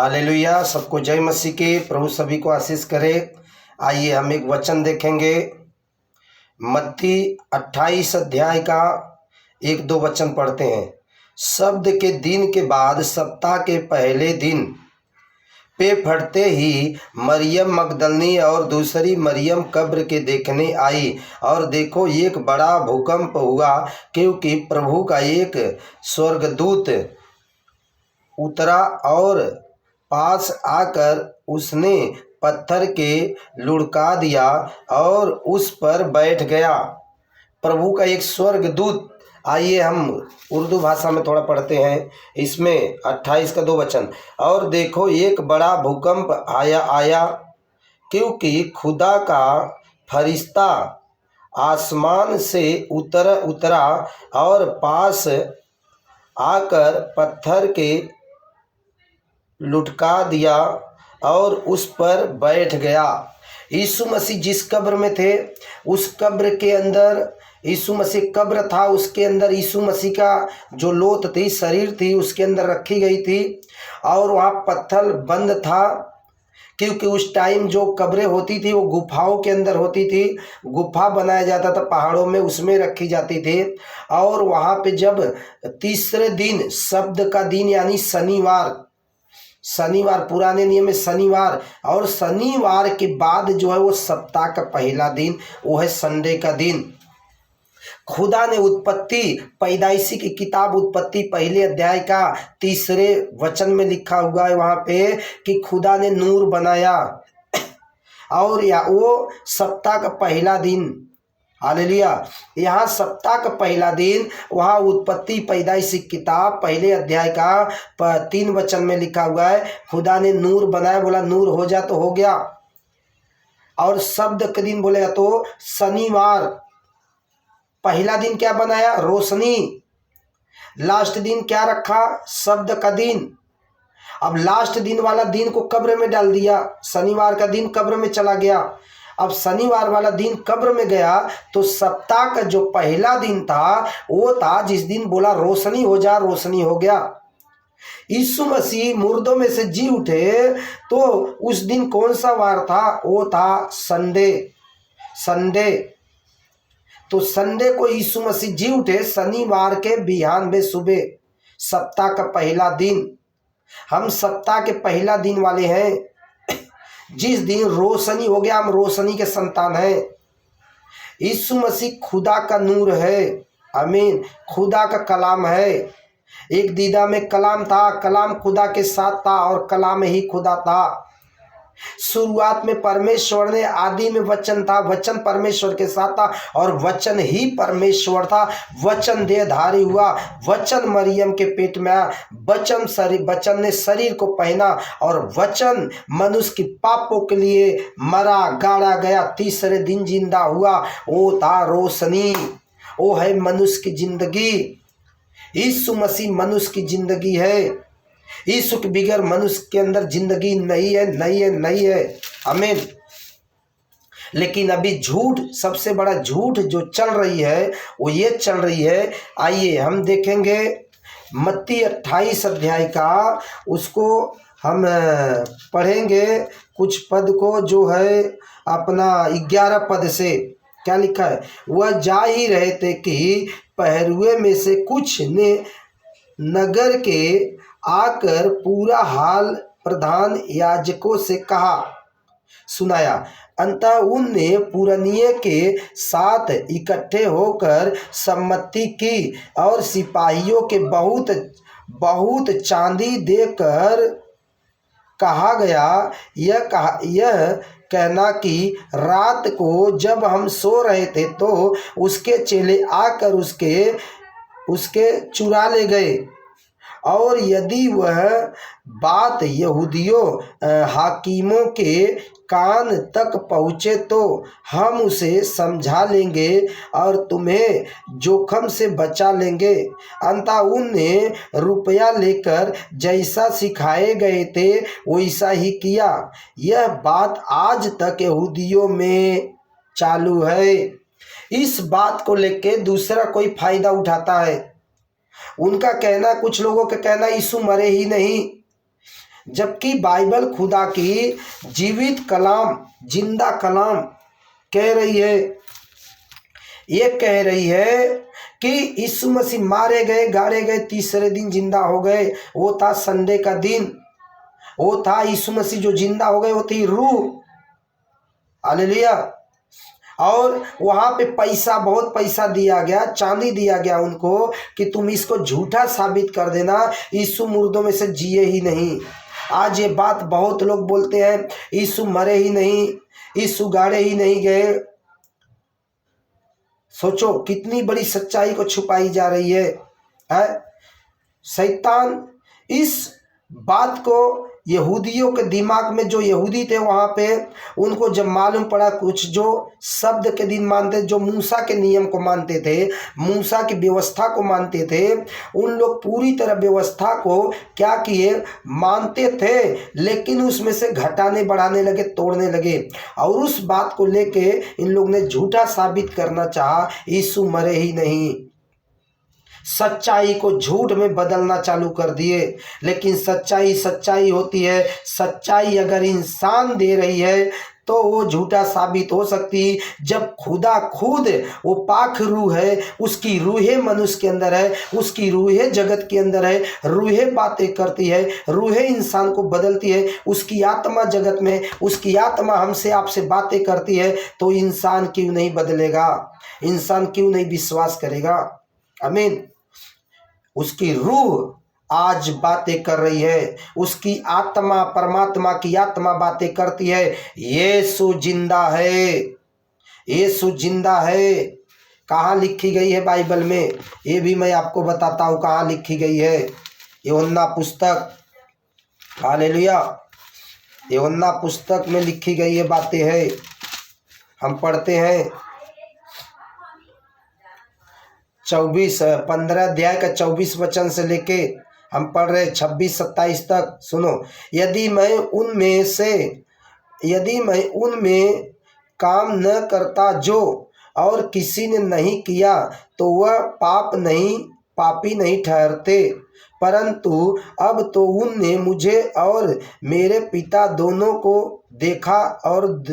Hallelujah. सबको जय मसीह के। प्रभु सभी को आशीष करे। आइए हम एक वचन देखेंगे, मत्ती 28 अध्याय का 1-2 वचन पढ़ते हैं। शब्द के दिन के बाद सप्ताह के पहले दिन पे फटते ही मरियम मगदलनी और दूसरी मरियम कब्र के देखने आई, और देखो एक बड़ा भूकंप हुआ, क्योंकि प्रभु का एक स्वर्गदूत उतरा और पास आकर उसने पत्थर के लुढ़का दिया और उस पर बैठ गया। प्रभु का एक स्वर्गदूत। आइए हम उर्दू भाषा में थोड़ा पढ़ते हैं। इसमें 28 का 2 वचन। और देखो एक बड़ा भूकंप आया, क्योंकि खुदा का फरिश्ता आसमान से उतरा और पास आकर पत्थर के लुढ़का दिया और उस पर बैठ गया। यीशु मसीह जिस कब्र में थे, उस कब्र के अंदर यीशु मसीह कब्र था, उसके अंदर यीशु मसीह का जो लोथ थी, शरीर थी, उसके अंदर रखी गई थी, और वहाँ पत्थर बंद था, क्योंकि उस टाइम जो कब्रें होती थी वो गुफाओं के अंदर होती थी। गुफा बनाया जाता था पहाड़ों में, उसमें रखी जाती थी। और वहाँ पे जब तीसरे दिन, शब्द का दिन यानी शनिवार, पुराने नियम में शनिवार, और शनिवार के बाद जो है वो सप्ताह का पहला दिन, वो है संडे का दिन। खुदा ने उत्पत्ति, पैदाइशी की किताब उत्पत्ति पहले अध्याय का 3 वचन में लिखा हुआ है वहाँ पे कि खुदा ने नूर बनाया, और या वो सप्ताह का पहला दिन। हालेलुया। यहाँ सप्ताह का पहला दिन, वहाँ उत्पत्ति पैदाइश किताब पहले अध्याय का 3 वचन में लिखा हुआ है, खुदा ने नूर बनाया, बोला नूर हो जा तो हो गया। और शब्द के दिन बोलेगा तो शनिवार, पहला दिन क्या बनाया? रोशनी। लास्ट दिन क्या रखा? शब्द का दिन। अब लास्ट दिन वाला दिन को कब्र में डाल दिया, शनिवार का दिन कब्र में चला गया। अब शनिवार वाला दिन कब्र में गया तो सप्ताह का जो पहला दिन था वो था जिस दिन बोला रोशनी हो जा, रोशनी हो गया। यीशु मसीह मुर्दों में से जी उठे तो उस दिन कौन सा वार था? वो था संडे। तो संडे को यीशु मसीह जी उठे, शनिवार के बिहान में सुबह, सप्ताह का पहला दिन। हम सप्ताह के पहला दिन वाले हैं, जिस दिन रोशनी हो गया, हम रोशनी के संतान हैं। यीशु मसीह खुदा का नूर है। आमीन। खुदा का कलाम है। एक दीदा में कलाम था, कलाम खुदा के साथ था और कलाम ही खुदा था। शुरुआत में परमेश्वर ने, आदि में वचन था, वचन परमेश्वर के साथ था और वचन ही परमेश्वर था। वचन देहधारी हुआ, वचन मरियम के पेट में आया, वचन ने शरीर को पहना और वचन मनुष्य के पापों के लिए मरा, गाड़ा गया, तीसरे दिन जिंदा हुआ। वो था रोशनी, वो है मनुष्य की जिंदगी। यीशु मसीह मनुष्य की जिंदगी है। यीशु के बगैर मनुष्य के अंदर जिंदगी नहीं है। आमीन। लेकिन अभी झूठ, सबसे बड़ा झूठ जो चल रही है वो ये चल रही है। आइए हम देखेंगे मत्ती 28 अध्याय का, उसको हम पढ़ेंगे कुछ पद को, जो है अपना 11 पद से। क्या लिखा है? वह जा ही रहे थे कि पहरुए में से कुछ ने नगर के आकर पूरा हाल प्रधान याजकों से सुनाया। अंततः उनने पुरनिये के साथ इकट्ठे होकर सम्मति की और सिपाहियों के बहुत चांदी देकर कहा गया, यह कहना कि रात को जब हम सो रहे थे तो उसके चेले आकर उसके चुरा ले गए, और यदि वह बात यहूदियों हाकिमों के कान तक पहुँचे तो हम उसे समझा लेंगे और तुम्हें जोखम से बचा लेंगे। अंततः उनने रुपया लेकर जैसा सिखाए गए थे वैसा ही किया। यह बात आज तक यहूदियों में चालू है। इस बात को लेके दूसरा कोई फायदा उठाता है। उनका कहना, कुछ लोगों का कहना यीशु मरे ही नहीं, जबकि बाइबल खुदा की जीवित कलाम, जिंदा कलाम कह रही है, ये कह रही है कि यीशु मसीह मारे गए, गाड़े गए, तीसरे दिन जिंदा हो गए। वो था संडे का दिन, वो था यीशु मसीह जो जिंदा हो गए, वो थी रूह। हालेलुया। और वहां पे पैसा, बहुत पैसा दिया गया, चांदी दिया गया उनको कि तुम इसको झूठा साबित कर देना, यीशु मुर्दों में से जिए ही नहीं। आज ये बात बहुत लोग बोलते हैं, यीशु मरे ही नहीं, यीशु गाड़े ही नहीं गए। सोचो कितनी बड़ी सच्चाई को छुपाई जा रही है? शैतान इस बात को यहूदियों के दिमाग में, जो यहूदी थे वहाँ पे, उनको जब मालूम पड़ा, कुछ जो शब्द के दिन मानते, जो मूसा के नियम को मानते थे, मूसा की व्यवस्था को मानते थे, उन लोग पूरी तरह व्यवस्था को क्या किए, मानते थे, लेकिन उसमें से घटाने बढ़ाने लगे, तोड़ने लगे। और उस बात को लेके इन लोग ने झूठा साबित करना चाहा, यीशु मरे ही नहीं। सच्चाई को झूठ में बदलना चालू कर दिए। लेकिन सच्चाई सच्चाई होती है। सच्चाई अगर इंसान दे रही है तो वो झूठा साबित हो सकती। जब खुदा खुद वो पाक रूह है, उसकी रूहें मनुष्य के अंदर है, उसकी रूहें जगत के अंदर है, रूहें बातें करती है, रूहें इंसान को बदलती है, उसकी आत्मा जगत में, उसकी आत्मा हमसे आपसे बातें करती है, तो इंसान क्यों नहीं बदलेगा? इंसान क्यों नहीं विश्वास करेगा? आमीन। उसकी रूह आज बातें कर रही है, उसकी आत्मा, परमात्मा की आत्मा बातें करती है। यीशु जिंदा है, यीशु जिंदा है। कहाँ लिखी गई है बाइबल में? ये भी मैं आपको बताता हूँ कहाँ लिखी गई है। यूहन्ना पुस्तक, हालेलुया, यूहन्ना पुस्तक में लिखी गई ये बातें हैं। हम पढ़ते हैं 15 अध्याय का 24 वचन से लेके हम पढ़ रहे 26-27 तक। सुनो, यदि मैं उनमें काम न करता जो और किसी ने नहीं किया, तो वह पापी नहीं ठहरते, परंतु अब तो उनने मुझे और मेरे पिता दोनों को देखा और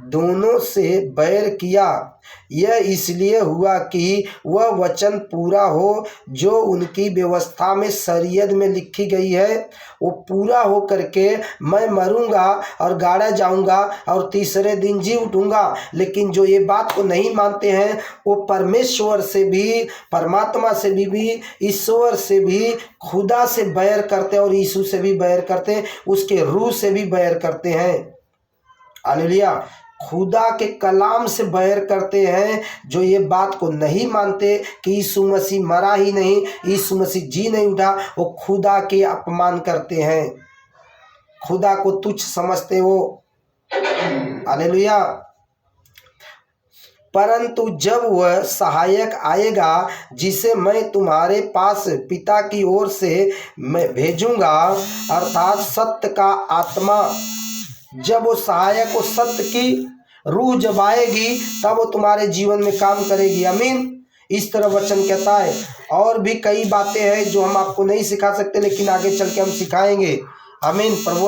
दोनों से बैर किया। यह इसलिए हुआ कि वह वचन पूरा हो जो उनकी व्यवस्था में, शरीयत में लिखी गई है। वो पूरा हो करके मैं मरूंगा और गाड़ा जाऊंगा और तीसरे दिन जी उठूंगा। लेकिन जो ये बात को नहीं मानते हैं, वो परमेश्वर से भी, परमात्मा से भी, ईश्वर से भी, खुदा से बैर करते हैं और यीशु से भी बैर करते हैं, उसके रूह से भी बैर करते हैं। हालेलुया। खुदा के कलाम से बैर करते हैं। जो ये बात को नहीं मानते कि यीशु मसीह मरा ही नहीं, यीशु मसीह जी नहीं उठा, वो खुदा के अपमान करते हैं, खुदा को तुच्छ समझते हो। हालेलुया। परंतु जब वह सहायक आएगा, जिसे मैं तुम्हारे पास पिता की ओर से मैं भेजूंगा, अर्थात सत्य का आत्मा, जब वो सहायक को, सत्य की रूह जब आएगी, तब वो तुम्हारे जीवन में काम करेगी। आमीन। इस तरह वचन कहता है। और भी कई बातें हैं जो हम आपको नहीं सिखा सकते, लेकिन आगे चल के हम सिखाएंगे। आमीन। प्रभु